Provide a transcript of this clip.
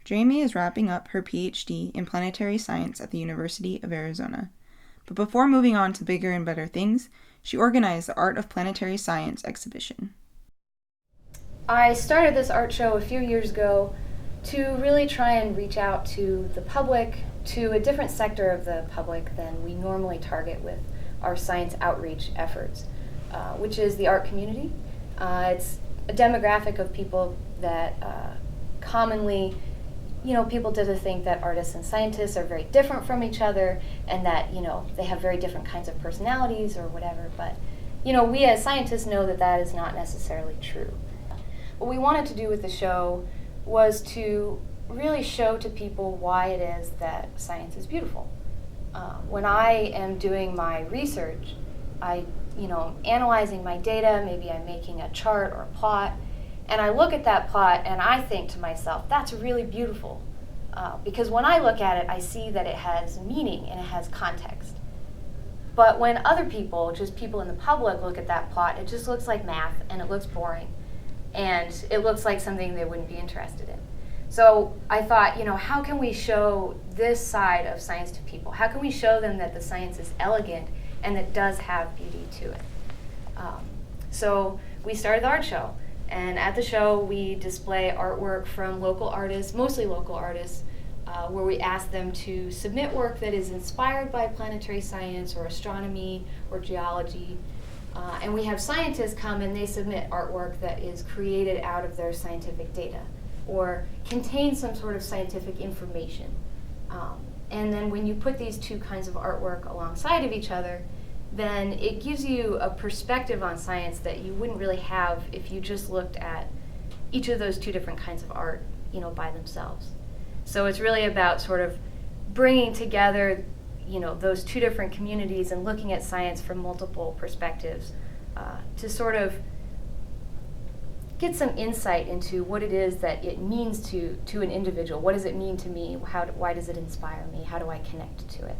Jamie is wrapping up her PhD in planetary science at the University of Arizona. But before moving on to bigger and better things, she organized the Art of Planetary Science exhibition. I started this art show a few years ago to really try and reach out to the public, to a different sector of the public than we normally target with our science outreach efforts, which is the art community. It's a demographic of people that commonly, people tend to think that artists and scientists are very different from each other and that, they have very different kinds of personalities or whatever. But, we as scientists know that that is not necessarily true. What we wanted to do with the show was to really show to people why it is that science is beautiful. When I am doing my research, I'm analyzing my data, maybe I'm making a chart or a plot, and I look at that plot and I think to myself, that's really beautiful. Because when I look at it, I see that it has meaning and it has context. But when other people, just people in the public, look at that plot, it just looks like math and it looks boring. And it looks like something they wouldn't be interested in. So I thought, how can we show this side of science to people? How can we show them that the science is elegant and that does have beauty to it? So we started the art show. And at the show, we display artwork from local artists, mostly local artists, where we ask them to submit work that is inspired by planetary science or astronomy or geology. And we have scientists come and they submit artwork that is created out of their scientific data or contains some sort of scientific information. And then when you put these two kinds of artwork alongside of each other, then it gives you a perspective on science that you wouldn't really have if you just looked at each of those two different kinds of art, by themselves. So it's really about sort of bringing together those two different communities and looking at science from multiple perspectives to sort of get some insight into what it is that it means to an individual. What does it mean to me? Why does it inspire me? How do I connect to it?